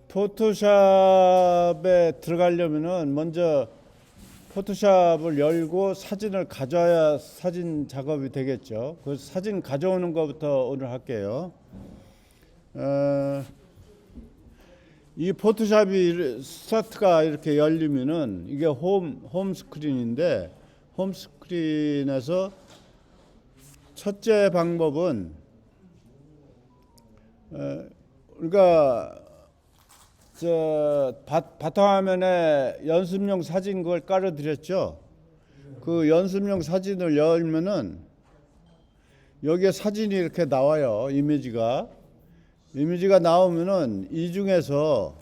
포토샵에 들어가려면은 먼저 포토샵을 열고 사진을 가져와야 사진 작업이 되겠죠. 그 사진 가져오는 것부터 오늘 할게요. 이 포토샵이 스타트가 이렇게 열리면은 이게 홈 스크린인데, 홈 스크린에서 첫째 방법은 우리가 바탕화면에 연습용 사진 그걸 깔아드렸죠. 그 연습용 사진을 열면은 여기에 사진이 이렇게 나와요. 이미지가 나오면은 이 중에서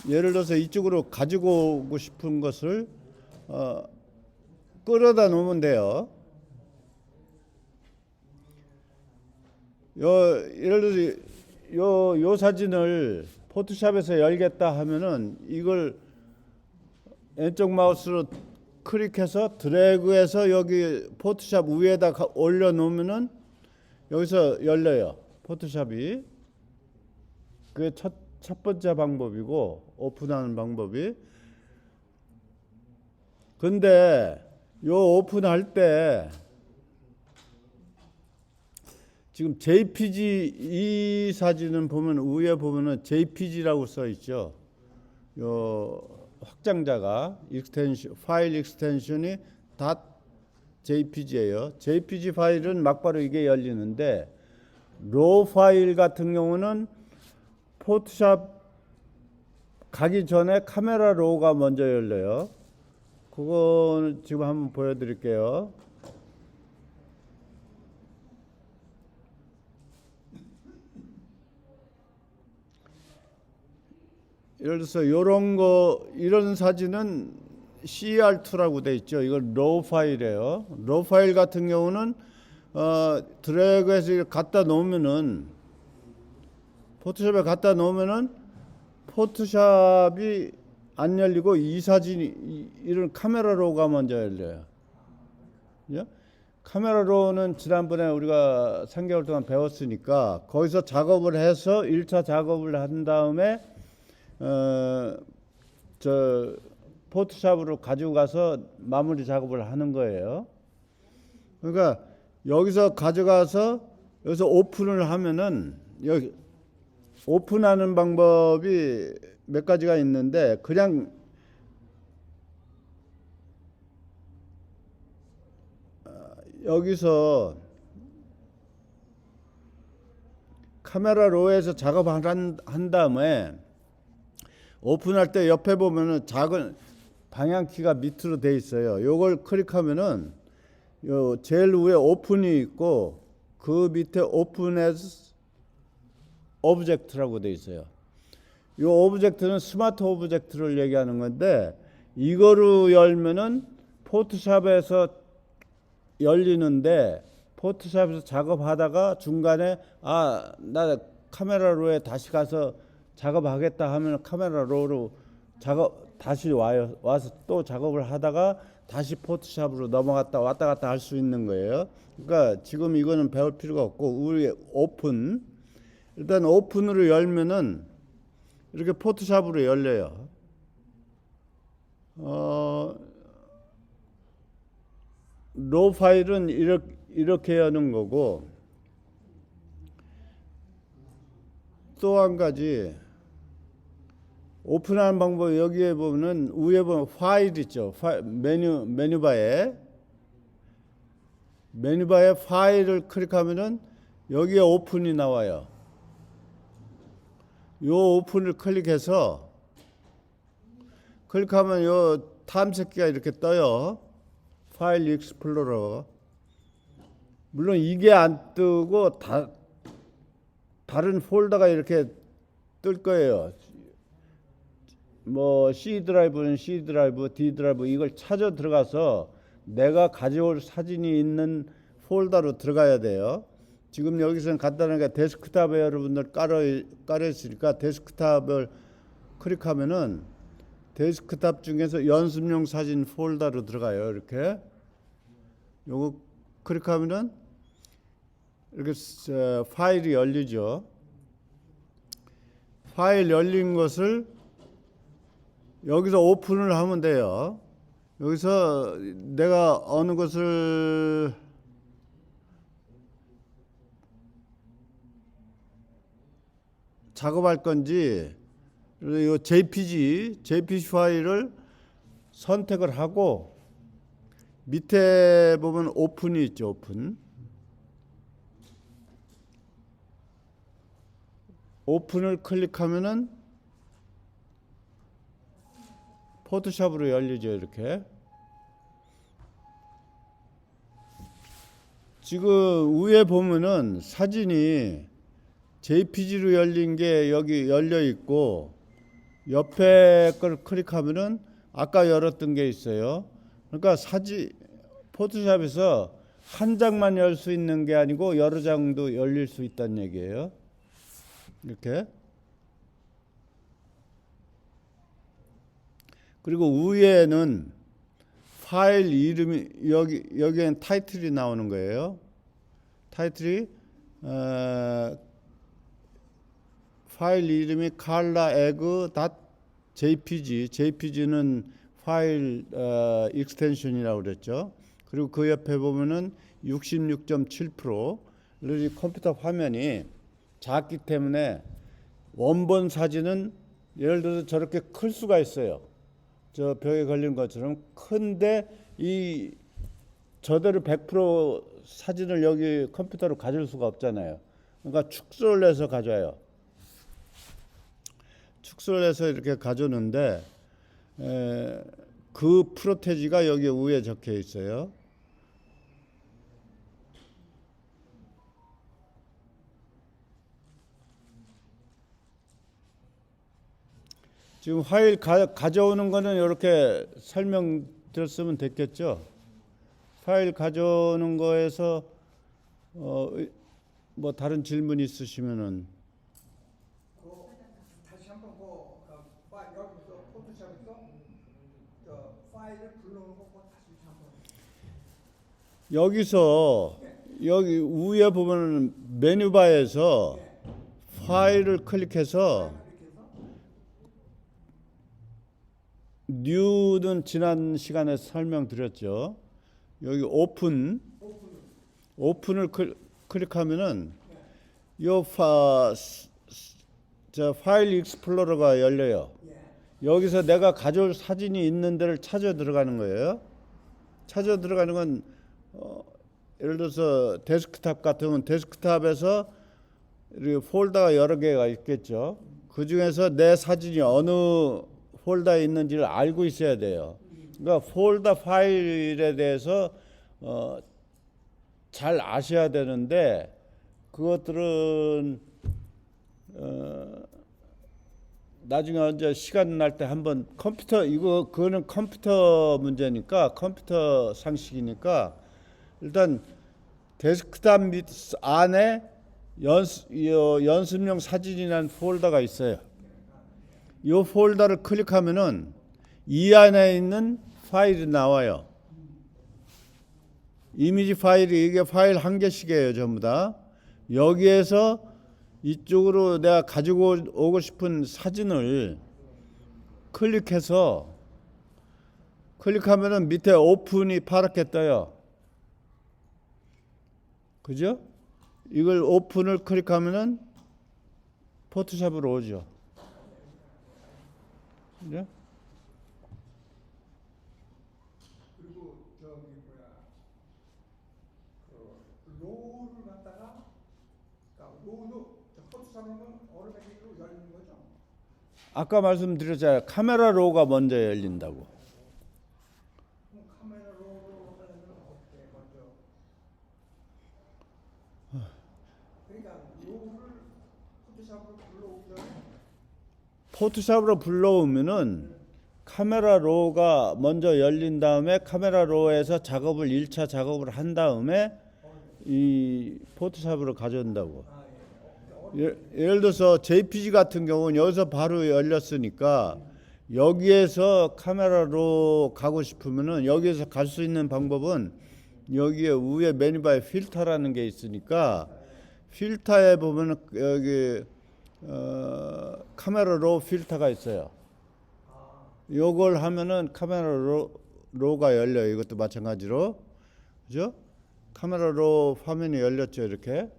예를 들어서 이쪽으로 가지고 오고 싶은 것을 끌어다 놓으면 돼요. 예를 들어서 요 사진을 포토샵에서 열겠다 하면은 이걸 왼쪽 마우스로 클릭해서 드래그해서 여기 포토샵 위에다 올려 놓으면은 여기서 열려요. 포토샵이. 그게 첫 번째 방법이고, 오픈하는 방법이. 근데 요 오픈할 때 지금 JPG 이 사진은 보면 위에 보면은 JPG라고 써 있죠. 요 확장자가 파일 익스텐션이 .jpg예요. JPG 파일은 막바로 이게 열리는데, 로 파일 같은 경우는 포토샵 가기 전에 카메라 로우가 먼저 열려요. 그거는 지금 한번 보여드릴게요. 예를 들어서 이런 사진은 CR2라고 돼 있죠. 이건 로우 파일이에요. 로우 파일 같은 경우는 드래그해서 갖다 놓으면은, 포토샵에 갖다 놓으면은 포토샵이 안 열리고 이 사진이 이런 카메라 로우가 먼저 열려요. 그죠? 카메라 로우는 지난번에 우리가 3개월 동안 배웠으니까 거기서 작업을 해서 1차 작업을 한 다음에 포토샵으로 가지고 가서 마무리 작업을 하는 거예요. 그러니까 여기서 가져가서 여기서 오픈을 하면은, 여기 오픈하는 방법이 몇 가지가 있는데, 그냥 여기서 카메라 로우에서 작업을 한 다음에 오픈할 때 옆에 보면은 작은 방향키가 밑으로 돼 있어요. 요걸 클릭하면은 요 제일 위에 오픈이 있고, 그 밑에 오픈 as 오브젝트라고 돼 있어요. 요 오브젝트는 스마트 오브젝트를 얘기하는 건데, 이거로 열면은 포토샵에서 열리는데, 포토샵에서 작업하다가 중간에 나 카메라 로에 다시 가서 작업하겠다 하면 카메라 로로 다시 와서 또 작업을 하다가 다시 포토샵으로 넘어갔다 왔다 갔다 할 수 있는 거예요. 그러니까 지금 이거는 배울 필요가 없고, 우리 일단 오픈으로 열면은 이렇게 포토샵으로 열려요. 로 파일은 이렇게 여는 거고, 또 한 가지 오픈하는 방법, 여기에 보면은 위에 보면 파일 있죠. 메뉴바에 파일을 클릭하면은 여기에 오픈이 나와요. 요 오픈을 클릭하면 요 탐색기가 이렇게 떠요. 파일 익스플로러. 물론 이게 안 뜨고 다른 폴더가 이렇게 뜰 거예요. 뭐 C 드라이브는 C 드라이브, D 드라이브, 이걸 찾아 들어가서 내가 가져올 사진이 있는 폴더로 들어가야 돼요. 지금 여기서는 간단하게 데스크탑에 여러분들 깔아 있으니까 데스크탑을 클릭하면은 데스크탑 중에서 연습용 사진 폴더로 들어가요. 이렇게 요거 클릭하면은 이렇게 파일이 열리죠. 파일 열린 것을 여기서 오픈을 하면 돼요. 여기서 내가 어느 것을 작업할 건지 이 JPG 파일을 선택을 하고 밑에 보면 오픈이 있죠. 오픈을 클릭하면은 포토샵으로 열리죠. 이렇게. 지금 위에 보면은 사진이 JPG로 열린 게 여기 열려 있고 옆에 걸 클릭하면은 아까 열었던 게 있어요. 그러니까 포토샵에서 한 장만 열 수 있는 게 아니고 여러 장도 열릴 수 있다는 얘기예요. 이렇게. 그리고 위에는 파일 이름이 여기엔 타이틀이 나오는 거예요. 타이틀이 파일 이름이 coloreg.jpg. jpg는 파일 익스텐션이라고 그랬죠. 그리고 그 옆에 보면은 66.7% 컴퓨터 화면이 작기 때문에 원본 사진은 예를 들어서 저렇게 클 수가 있어요. 저 벽에 걸린 것처럼 큰데 이 저대로 100% 사진을 여기 컴퓨터로 가질 수가 없잖아요. 그러니까 축소를 해서 가져와요. 축소를 해서 이렇게 가져오는데 그 프로테지가 여기 위에 적혀 있어요. 지금 파일 가져오는 거는 이렇게 설명드렸으면 됐겠죠. 파일 가져오는 거에서 뭐 다른 질문 있으시면은 다시 한번 여기서 포토샵에서 저 파일을 불러오는 거 다시 한번. 여기서 여기 위에 보면 메뉴바에서 파일을 클릭해서 뉴는 지난 시간에 설명드렸죠. 여기 오픈을 클릭하면은 저 파일 익스플로러가 열려요. 여기서 내가 가져올 사진이 있는 데를 찾아 들어가는 거예요. 찾아 들어가는 건 예를 들어서 데스크탑 같으면 데스크탑에서 폴더가 여러 개가 있겠죠. 그 중에서 내 사진이 어느 폴더에 있는지를 알고 있어야 돼요. 그러니까 폴더 파일에 대해서 잘 아셔야 되는데 그것들은 나중에 언제 시간 날 때 한번 그거는 컴퓨터 문제니까 컴퓨터 상식이니까 일단 데스크탑 밑 안에 연습용 사진이라는 폴더가 있어요. 이 폴더를 클릭하면은 이 안에 있는 파일이 나와요. 이미지 파일이 이게 파일 한 개씩이에요. 전부 다. 여기에서 이쪽으로 내가 가지고 오고 싶은 사진을 클릭하면은 밑에 오픈이 파랗게 떠요. 그죠? 이걸 오픈을 클릭하면은 포토샵으로 오죠. 그죠? 그리고 로우를 갖다가 로우도 포토샵으로는 오토매틱으로 열리는 거죠? 아까 말씀드렸잖아요. 카메라 로우가 먼저 열린다고. 그럼 카메라 로우로 하려면 어떻게 먼저? 그러니까 로우를 포토샵으로 불러오기 전에 포토샵으로 불러오면은 카메라 로우가 먼저 열린 다음에 카메라 로우에서 1차 작업을 한 다음에 이 포토샵으로 가져온다고. 예를 들어서 JPG 같은 경우는 여기서 바로 열렸으니까 여기에서 카메라로 가고 싶으면은 여기에서 갈 수 있는 방법은 여기에 위에 메뉴바에 필터라는 게 있으니까 필터에 보면은 여기 카메라 로 필터가 있어요. 요걸 하면은 카메라 로가 열려요. 이것도 마찬가지로. 그죠? 카메라 로 화면이 열렸죠. 이렇게.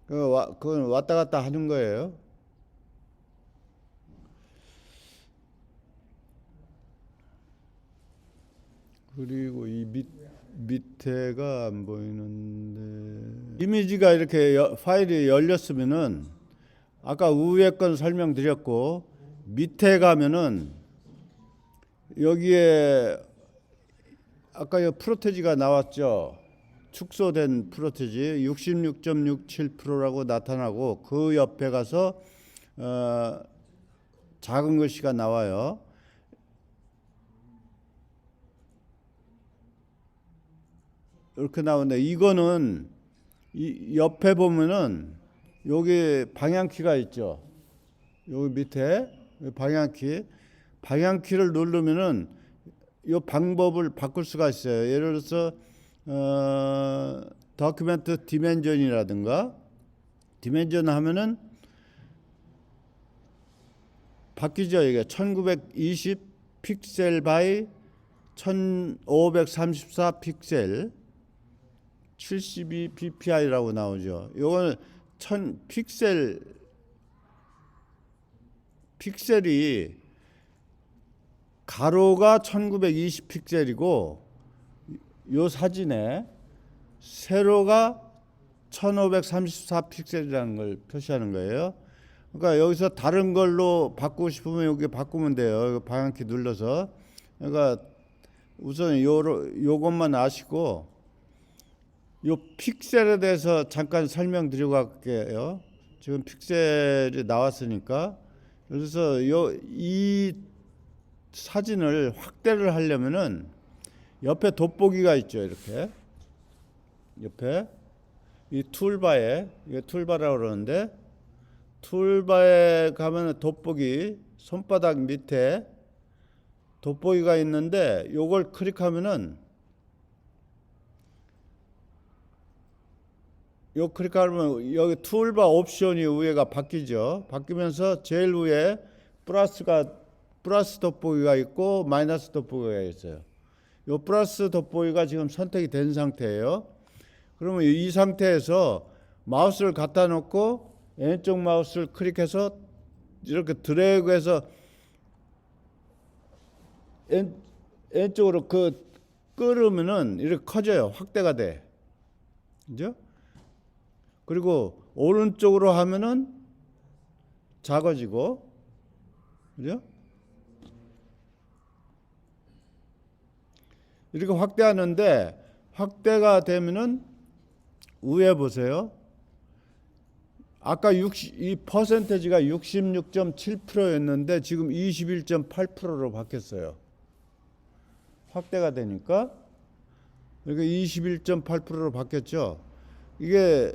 그건 왔다 갔다 하는 거예요. 그리고 이 밑에가 안 보이는데 이미지가 이렇게 파일이 열렸으면은 아까 위에 건 설명드렸고 밑에 가면은 여기에 아까 이 프로테지가 나왔죠. 축소된 프로테지 66.67%라고 나타나고 그 옆에 가서 작은 글씨가 나와요. 이렇게 나오는데 이거는 이 옆에 보면은 여기 방향키가 있죠. 여기 밑에 방향키를 누르면은 이 방법을 바꿀 수가 있어요. 예를 들어서 도큐멘트 디멘전이라든가 디멘전 하면은 바뀌죠. 이게 1920 픽셀 바이 1534 픽셀 72 ppi라고 나오죠. 요거는 1000 픽셀이 가로가 1920 픽셀이고 요 사진에 세로가 1534 픽셀이라는 걸 표시하는 거예요. 그러니까 여기서 다른 걸로 바꾸고 싶으면 여기 바꾸면 돼요. 방향키 눌러서. 그러니까 우선 요것만 아시고 요 픽셀에 대해서 잠깐 설명드리고 갈게요. 지금 픽셀이 나왔으니까. 그래서 이 사진을 확대를 하려면은 옆에 돋보기가 있죠. 이렇게 옆에 이 툴바에 이게 툴바라고 그러는데 툴바에 가면 돋보기 손바닥 밑에 돋보기가 있는데 요걸 클릭하면은 요 클릭하면 여기 툴바 옵션이 위에가 바뀌죠. 바뀌면서 제일 위에 플러스 돋보기가 있고 마이너스 돋보기가 있어요. 요 플러스 돋보기가 지금 선택이 된 상태예요. 그러면 이 상태에서 마우스를 갖다 놓고 왼쪽 마우스를 클릭해서 이렇게 드래그해서 왼쪽으로 끌으면은 이렇게 커져요. 확대가 돼. 그죠? 그리고 오른쪽으로 하면은 작아지고, 그죠? 이렇게 확대하는데 확대가 되면은 위에 보세요. 아까 이 퍼센테지가 66.7%였는데 지금 21.8%로 바뀌었어요. 확대가 되니까 이렇게 21.8%로 바뀌었죠. 이게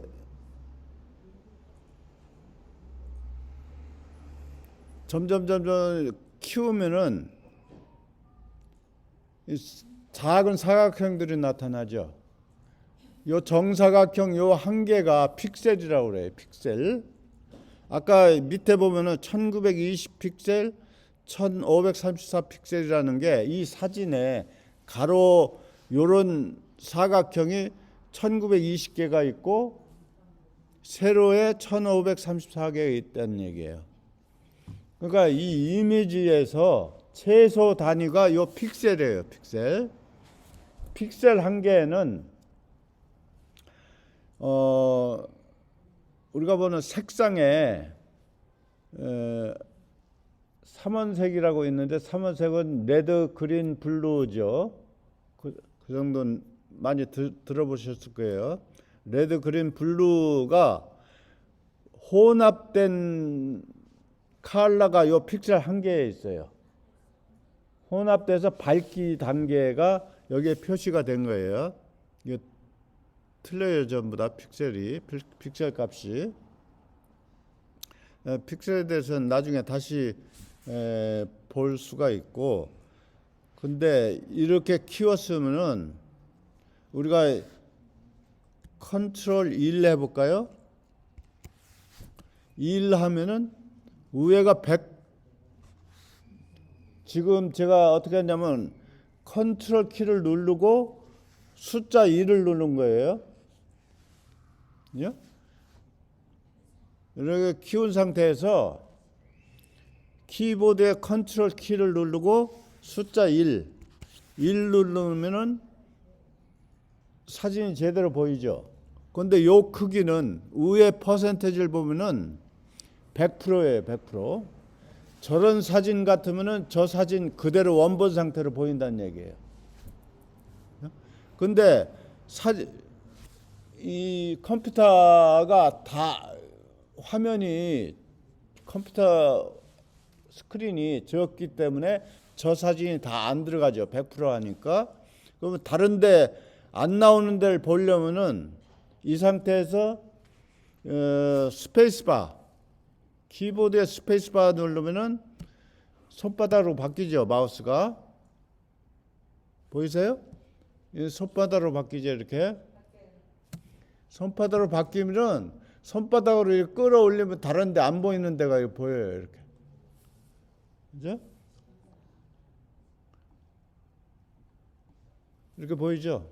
점점 키우면은 작은 사각형들이 나타나죠. 요 정사각형 요 한 개가 픽셀이라고 그래요. 픽셀. 아까 밑에 보면은 1920 픽셀, 1534 픽셀이라는 게 이 사진에 가로 요런 사각형이 1920개가 있고 세로에 1534개가 있다는 얘기예요. 그러니까 이 이미지에서 최소 단위가 요 픽셀이에요. 픽셀 한 개는 우리가 보는 색상에 삼원색이라고 있는데 삼원색은 레드, 그린, 블루죠. 그 정도는 많이 들어보셨을 거예요. 레드, 그린, 블루가 혼합된 컬러가 요 픽셀 한 개에 있어요. 혼합돼서 밝기 단계가 여기에 표시가 된 거예요. 이게 틀려요. 전부 다 픽셀 값이. 픽셀에 대해서는 나중에 다시 볼 수가 있고, 근데 이렇게 키웠으면은 우리가 컨트롤 1 해볼까요? 1 하면은 위에가 100. 지금 제가 어떻게 했냐면 컨트롤 키를 누르고 숫자 1을 누른 거예요. 예? 이렇게 키운 상태에서 키보드의 컨트롤 키를 누르고 숫자 1 누르면은 사진이 제대로 보이죠. 근데 요 크기는 위에 퍼센테이지를 보면은 100%예요. 100%. 저런 사진 같으면은 저 사진 그대로 원본 상태로 보인다는 얘기예요. 근데 이 컴퓨터가 다 화면이 컴퓨터 스크린이 적기 때문에 저 사진이 다 안 들어가죠. 100% 하니까. 그러면 다른데 안 나오는 데를 보려면은 이 상태에서 스페이스바, 키보드에 스페이스바 누르면은 손바닥으로 바뀌죠. 마우스가 보이세요? 손바닥으로 바뀌죠. 이렇게 손바닥으로 바뀌면은 손바닥으로 이렇게 끌어올리면 다른데 안 보이는 데가 보여요. 이렇게. 그죠? 이렇게 보이죠?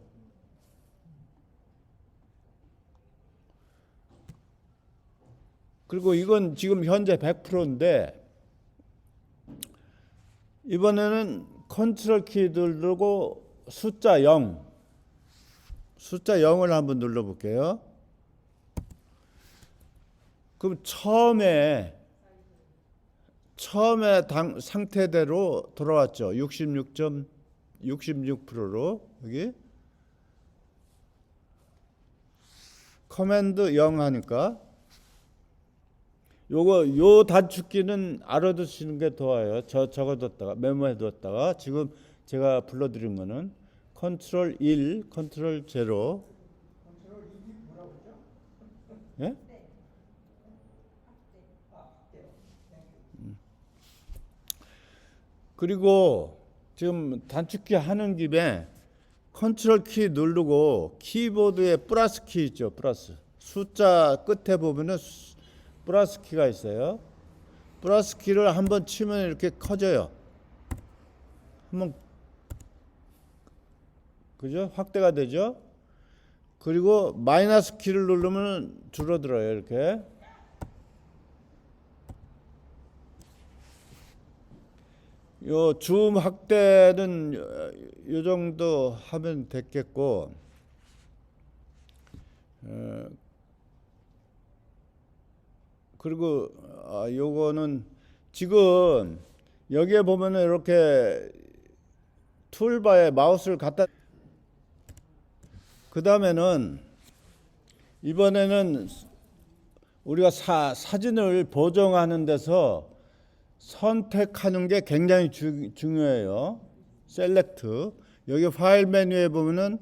그리고 이건 지금 현재 100%인데 이번에는 컨트롤 키 누르고 숫자 0 숫자 0을 한번 눌러볼게요. 그럼 처음에 상태대로 돌아왔죠. 66.66%로 여기 커맨드 0 하니까 요 단축키는 알아두시는 게 좋아요. 적어뒀다가 메모해뒀다가 지금 제가 불러드린 거는 컨트롤 1, 컨트롤 0. 컨트롤 2이 뭐라고 그러죠? 예? 그리고 지금 단축키 하는 김에 컨트롤 키 누르고 키보드에 플러스 키 있죠. 플러스 숫자 끝에 보면은 플러스 키가 있어요. 플러스 키를 한번 치면 이렇게 커져요. 한번 그죠? 확대가 되죠. 그리고 마이너스 키를 누르면 줄어들어요. 이렇게. 요 줌 확대는 요 정도 하면 됐겠고, 그리고 요거는 지금 여기에 보면은 이렇게 툴바에 마우스를 갖다, 그 다음에는 이번에는 우리가 사진을 보정하는 데서 선택하는 게 굉장히 중요해요. 셀렉트. 여기 파일 메뉴에 보면은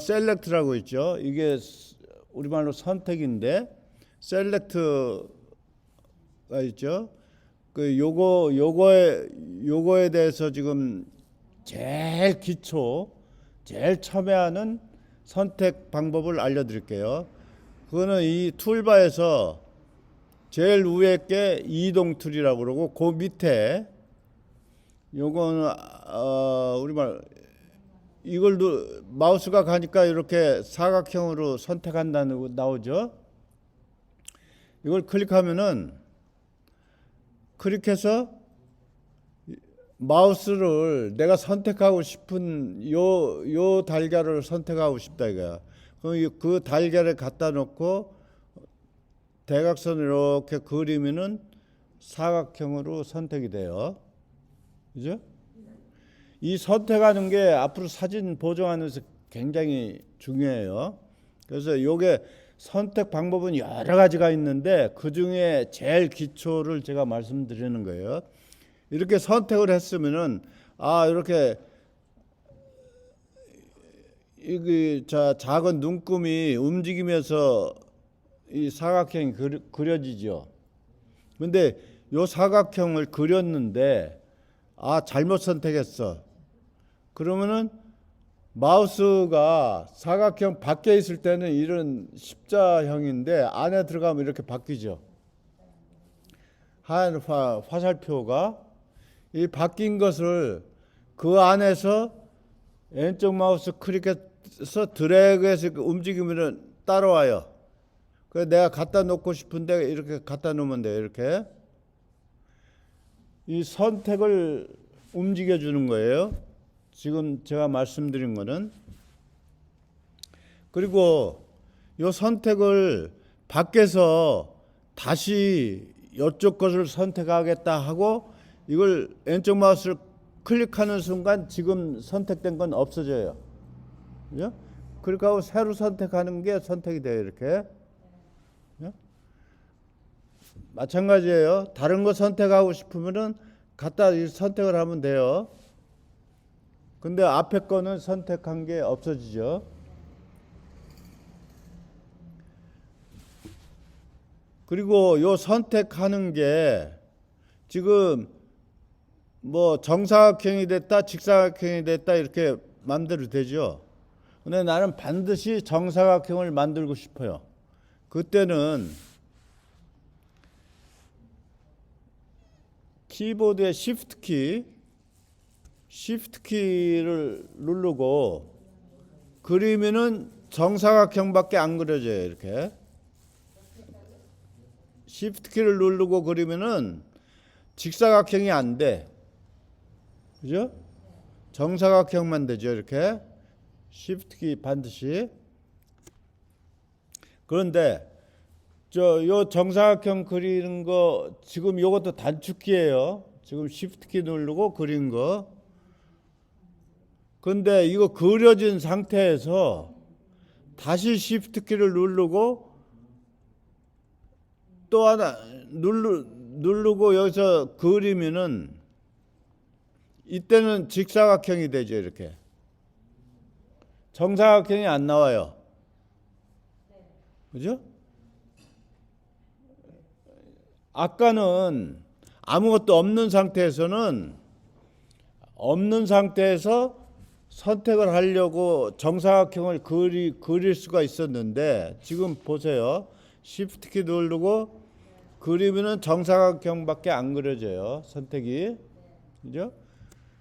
셀렉트라고 있죠. 이게 우리말로 선택인데 셀렉트가 있죠. 그 요거에 대해서 지금 제일 기초, 제일 첨예하는 선택 방법을 알려드릴게요. 그거는 이 툴바에서 제일 위에 게 이동 툴이라고 그러고 그 밑에 요거는 우리말 이걸 마우스가 가니까 이렇게 사각형으로 선택한다는 나오죠. 이걸 클릭하면은 클릭해서 마우스를 내가 선택하고 싶은 요 달걀을 선택하고 싶다 이거야. 그럼 그 달걀을 갖다 놓고 대각선을 이렇게 그리면은 사각형으로 선택이 돼요. 그죠? 이 선택하는 게 앞으로 사진 보정하면서 굉장히 중요해요. 그래서 요게 선택 방법은 여러 가지가 있는데 그 중에 제일 기초를 제가 말씀드리는 거예요. 이렇게 선택을 했으면은 이렇게 작은 눈금이 움직이면서 이 사각형이 그려지죠. 근데 요 사각형을 그렸는데 잘못 선택했어. 그러면은 마우스가 사각형 밖에 있을 때는 이런 십자형인데 안에 들어가면 이렇게 바뀌죠. 하얀 화살표가 이 바뀐 것을 그 안에서 왼쪽 마우스 클릭해서 드래그해서 움직이면 따라와요. 그래서 내가 갖다 놓고 싶은데 이렇게 갖다 놓으면 돼요. 이렇게 이 선택을 움직여 주는 거예요. 지금 제가 말씀드린 거는. 그리고 이 선택을 밖에서 다시 이쪽 것을 선택하겠다 하고 이걸 왼쪽 마우스를 클릭하는 순간 지금 선택된 건 없어져요. 그죠? 클릭하고 새로 선택하는 게 선택이 돼요. 이렇게. 그죠? 마찬가지예요. 다른 거 선택하고 싶으면은 갖다 선택을 하면 돼요. 근데 앞에 거는 선택한 게 없어지죠. 그리고 요 선택하는 게 지금 뭐 정사각형이 됐다, 직사각형이 됐다 이렇게 마음대로 되죠. 근데 나는 반드시 정사각형을 만들고 싶어요. 그때는 키보드의 Shift 키를 누르고 그리면은 정사각형밖에 안 그려져요. 이렇게 Shift 키를 누르고 그리면은 직사각형이 안 돼. 그죠? 정사각형만 되죠. 이렇게 Shift 키 반드시. 그런데 요 정사각형 그리는 거 지금 요것도 단축키예요. 지금 Shift 키 누르고 그린 거. 근데 이거 그려진 상태에서 다시 Shift 키를 누르고 또 하나 누르고 여기서 그리면은 이때는 직사각형이 되죠. 이렇게 정사각형이 안 나와요. 그죠? 아까는 아무것도 없는 상태에서 선택을 하려고 정사각형을 그릴 수가 있었는데 지금 보세요. Shift 키 누르고 그리면은 정사각형밖에 안 그려져요. 선택이. 그죠?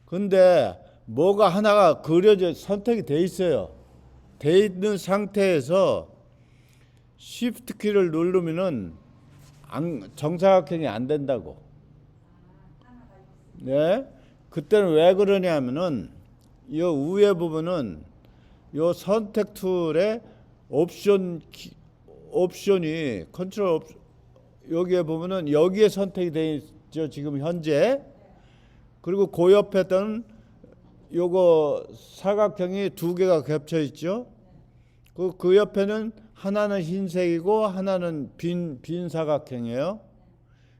근데 뭐가 하나가 선택이 돼 있어요. 돼 있는 상태에서 Shift 키를 누르면은 정사각형이 안 된다고. 네. 그때는 왜 그러냐면은 이 위에 부분은 이 선택 툴의 옵션이 컨트롤 여기에 보면은 여기에 선택이 돼 있죠. 지금 현재. 그리고 그 옆에는 요거 사각형이 두 개가 겹쳐 있죠. 그 옆에는 하나는 흰색이고 하나는 빈 사각형이에요.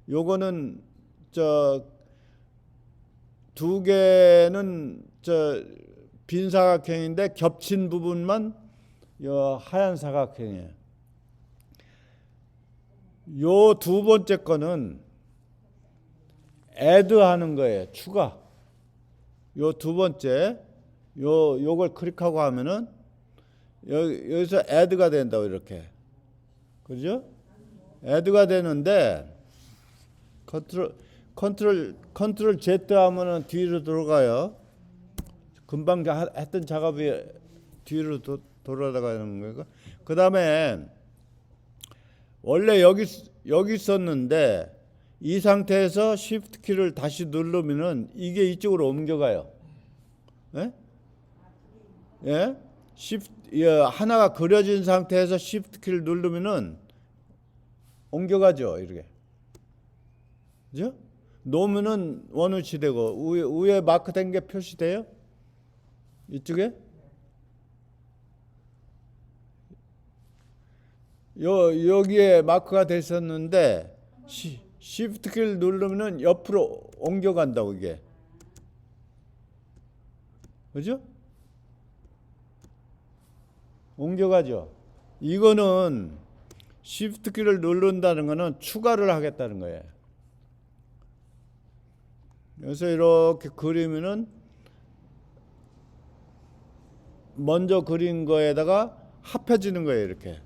요거는 두 개는 빈 사각형인데 겹친 부분만 요 하얀 사각형이에요. 요 두 번째 거는 add 하는 거예요. 추가. 요 두 번째 요걸 클릭하고 하면은 여기서 add가 된다고 이렇게. 그죠? add가 되는데 컨트롤 Z 하면은 뒤로 돌아가요. 금방 했던 작업이 뒤로 돌아가는 거예요. 그다음에 원래 여기 있었는데 이 상태에서 Shift 키를 다시 누르면은 이게 이쪽으로 옮겨가요. 예? 예? 하나가 그려진 상태에서 Shift 키를 누르면은 옮겨가죠. 이렇게. 그죠? 놓으면은 원위치 되고 위에 마크된 게 표시돼요? 이쪽에? 여기에 마크가 됐었는데 Shift 키를 누르면은 옆으로 옮겨간다고 이게. 그죠? 옮겨가죠. 이거는 Shift 키를 누른다는 거는 추가를 하겠다는 거예요. 그래서 이렇게 그리면은 먼저 그린 거에다가 합해지는 거예요. 이렇게.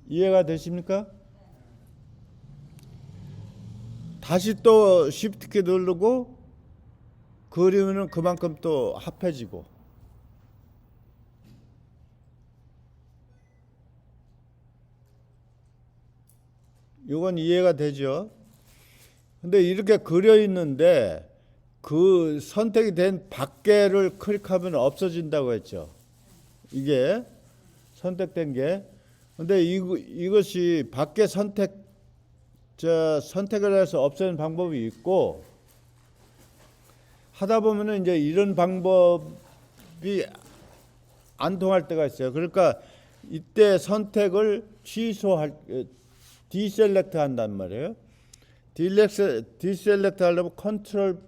이해가 되십니까? 다시 또 Shift 키 누르고 그리면은 그만큼 또 합해지고. 이건 이해가 되죠? 근데 이렇게 그려 있는데 그 선택이 된 밖에를 클릭하면 없어진다고 했죠. 이게 선택된 게. 근데 이것이 밖에 선택을 해서 없애는 방법이 있고, 하다 보면은 이제 이런 방법이 안 통할 때가 있어요. 그러니까 이때 선택을 디셀렉트 한단 말이에요. 디셀렉트 하려면 컨트롤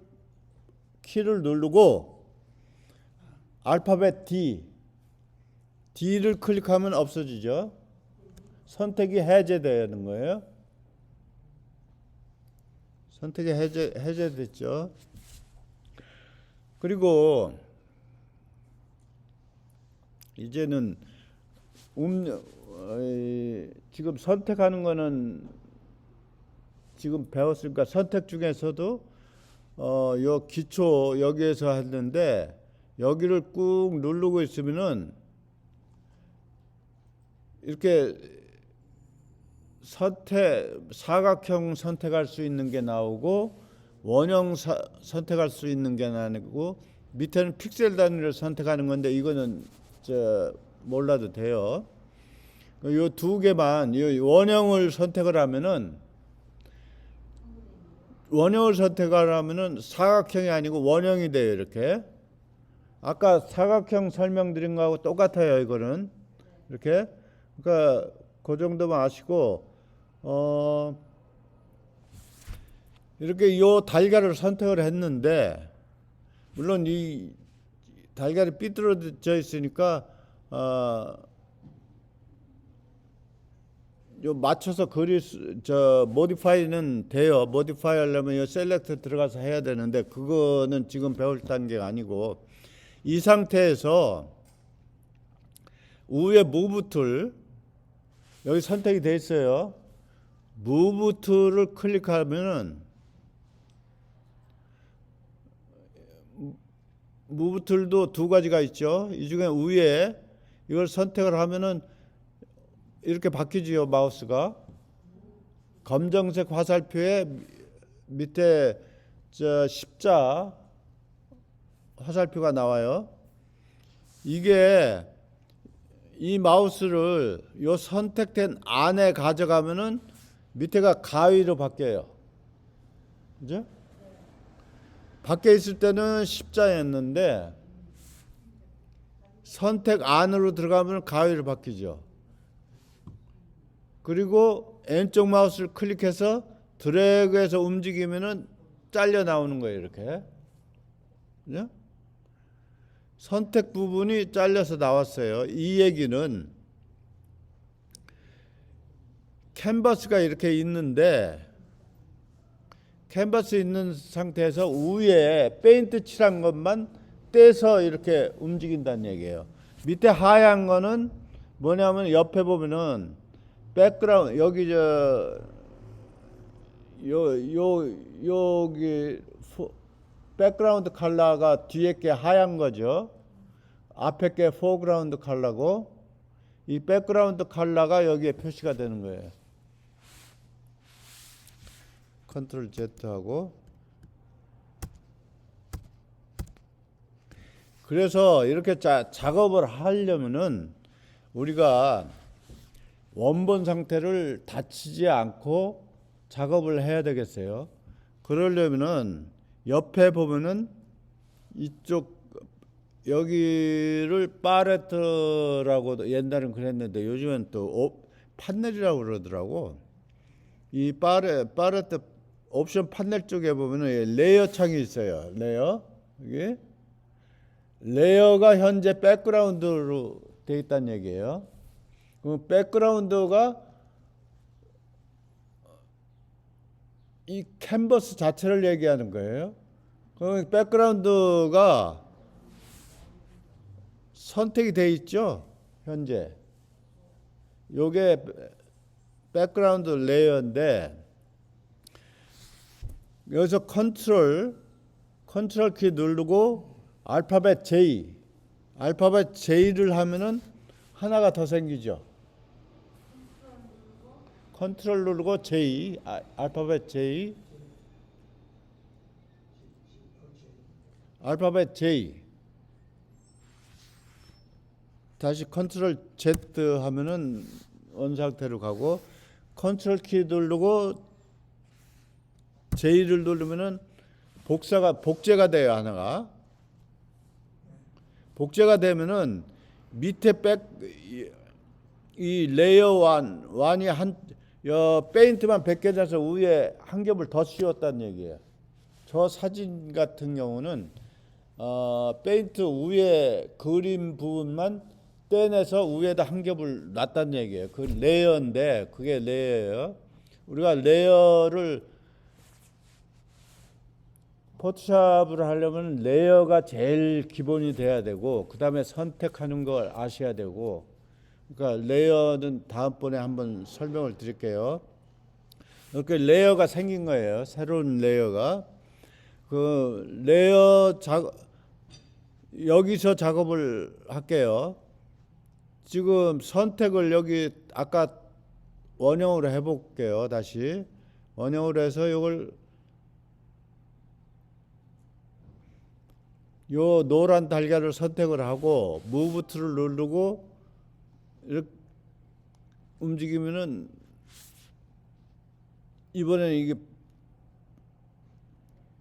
키를 누르고 알파벳 D를 클릭하면 없어지죠. 선택이 해제되는 거예요. 선택이 해제됐죠. 그리고 이제는 지금 선택하는 거는 지금 배웠으니까 선택 중에서도 요 기초 여기에서 했는데 여기를 꾹 누르고 있으면은 이렇게 사각형 선택할 수 있는 게 나오고 원형 선택할 수 있는 게 나오고 밑에는 픽셀 단위를 선택하는 건데 이거는 몰라도 돼요. 요 두 개만 원형을 선택을 하면은 사각형이 아니고 원형이 돼요. 이렇게 아까 사각형 설명드린 거하고 똑같아요. 이거는 이렇게. 그러니까 그 정도만 아시고 이렇게 요 달걀을 선택을 했는데 물론 이 달걀이 삐뚤어져 있으니까 요 맞춰서 모디파이는 돼요. 모디파이 하려면 요 셀렉트 들어가서 해야 되는데 그거는 지금 배울 단계가 아니고 이 상태에서 위에 무브 툴 여기 선택이 돼 있어요. 무브 툴을 클릭하면은 무브 툴도 두 가지가 있죠. 이 중에 위에 이걸 선택을 하면은 이렇게 바뀌지요. 마우스가 검정색 화살표에 밑에 십자 화살표가 나와요. 이게 이 마우스를 요 선택된 안에 가져가면은 밑에가 가위로 바뀌어요. 그죠? 밖에 있을 때는 십자였는데 선택 안으로 들어가면 가위로 바뀌죠. 그리고 왼쪽 마우스를 클릭해서 드래그해서 움직이면은 잘려 나오는 거예요. 이렇게. 그죠? 선택 부분이 잘려서 나왔어요. 이 얘기는 캔버스가 이렇게 있는데 캔버스 있는 상태에서 위에 페인트 칠한 것만 떼서 이렇게 움직인다는 얘기예요. 밑에 하얀 거는 뭐냐면 옆에 보면은 백그라운드 여기 여기 백그라운드 컬러가 뒤에 게 하얀 거죠. 앞에 게 포그라운드 컬러고 이 백그라운드 컬러가 여기에 표시가 되는 거예요. 컨트롤 Z 하고 그래서 이렇게 작업을 하려면은 우리가 원본 상태를 다치지 않고 작업을 해야 되겠어요. 그러려면은 옆에 보면은 이쪽 여기를 팔레트라고 옛날엔 그랬는데 요즘엔 또 판넬이라고 그러더라고. 이 팔레트 옵션 판넬 쪽에 보면은 레이어 창이 있어요. 레이어 여기 레이어가 현재 백그라운드로 돼 있다는 얘기예요. 그럼 백그라운드가 이 캔버스 자체를 얘기하는 거예요. 그럼 백그라운드가 선택이 돼 있죠. 현재 요게 백그라운드 레이어인데 여기서 컨트롤 키 누르고 알파벳 J를 하면은 하나가 더 생기죠. 컨트롤 누르고 알파벳 J 다시 컨트롤 Z 하면은 원 상태로 가고, 컨트롤 키 누르고 J를 누르면은 복제가 돼요. 하나가 복제가 되면은 밑에 이 레이어 1이 페인트만 벗겨져서 위에 한 겹을 더 씌웠다는 얘기예요. 저 사진 같은 경우는 페인트 위에 그림 부분만 떼내서 위에다 한 겹을 놨다는 얘기예요. 그 레이어인데, 그게 레이어예요. 우리가 레이어를 포토샵을 하려면 레이어가 제일 기본이 돼야 되고, 그 다음에 선택하는 걸 아셔야 되고, 그러니까 레이어는 다음번에 한번 설명을 드릴게요. 이렇게 레이어가 생긴 거예요. 새로운 레이어가. 그 레이어 여기서 작업을 할게요. 지금 선택을 여기 아까 원형으로 해볼게요. 다시 원형으로 해서 이걸 요 노란 달걀을 선택을 하고 무브 툴을 누르고 이렇게 움직이면은 이번에는 이게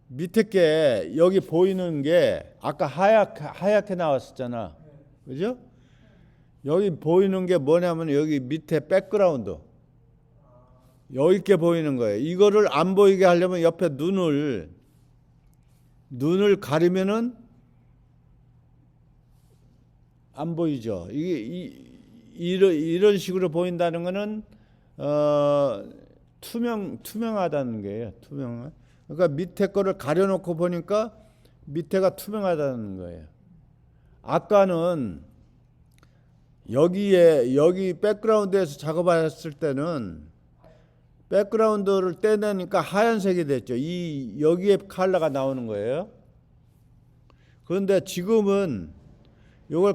밑에 게 여기 보이는 게 아까 하얗게 나왔었잖아. 그죠? 여기 보이는 게 뭐냐면 여기 밑에 백그라운드 여기 있게 보이는 거예요. 이거를 안 보이게 하려면 옆에 눈을 가리면은 안 보이죠. 이게 이런 식으로 보인다는 거는 투명하다는 거예요. 그러니까 밑에 거를 가려놓고 보니까 밑에가 투명하다는 거예요. 아까는 여기 백그라운드에서 작업했을 때는 백그라운드를 떼내니까 하얀색이 됐죠. 여기에 컬러가 나오는 거예요. 그런데 지금은 이걸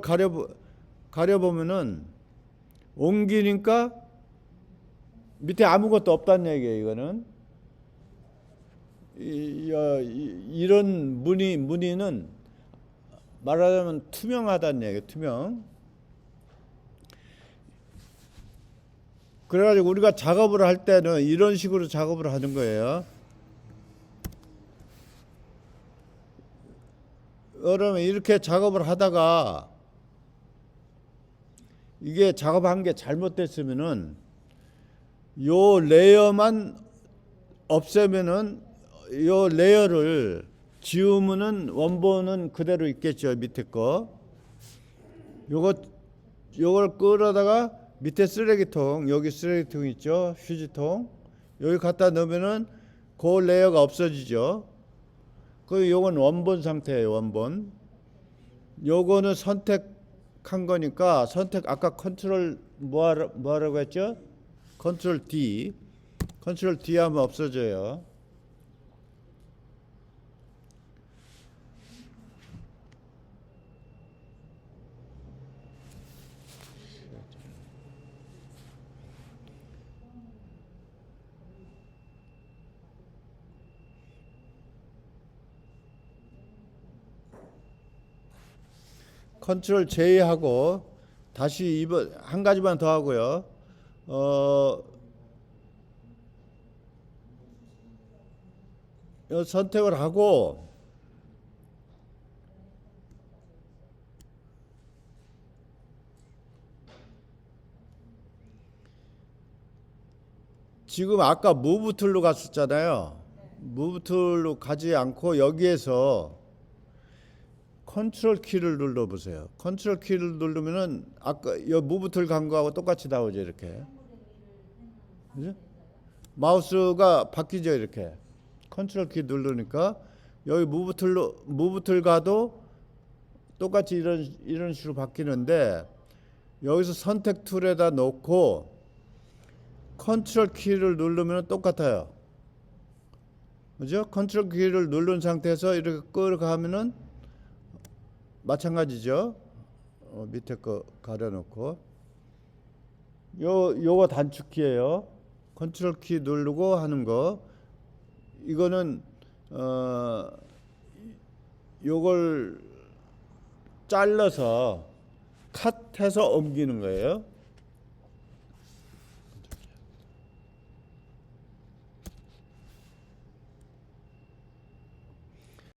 가려보면은 옮기니까 밑에 아무것도 없다는 얘기예요. 이거는 이런 무늬는 말하자면 투명하다는 얘기예요. 투명. 그래가지고 우리가 작업을 할 때는 이런 식으로 작업을 하는 거예요. 그러면 이렇게 작업을 하다가 이게 작업한 게 잘못됐으면은 요 레이어만 없애면은 요 레이어를 지우면은 원본은 그대로 있겠죠. 밑에 거. 요걸 끌어다가 밑에 쓰레기통, 여기 쓰레기통 있죠. 휴지통. 여기 갖다 넣으면은 그 레이어가 없어지죠. 요건 원본 상태예요. 원본. 요거는 선택한 거니까 아까 컨트롤 뭐하라고 했죠? 컨트롤 D 하면 없어져요. 컨트롤 J 하고 다시 이번 한 가지만 더 하고요. 선택을 하고 지금 아까 무브 툴로 갔었잖아요. 무브 툴로 가지 않고 여기에서 컨트롤 키를 눌러 보세요. 컨트롤 키를 누르면은 아까 이 무브 툴 간 거하고 똑같이 나오죠. 이렇게. 그죠? 마우스가 바뀌죠. 이렇게. 컨트롤 키 누르니까 여기 무브 툴 가도 똑같이 이런 식으로 바뀌는데 여기서 선택 툴에다 놓고 컨트롤 키를 누르면 똑같아요. 그죠? 컨트롤 키를 누른 상태에서 이렇게 끌어가면은 마찬가지죠. 밑에 거 가려놓고 요거 단축키예요. 컨트롤 키 누르고 하는 거. 이거는 요걸 잘라서 컷해서 옮기는 거예요.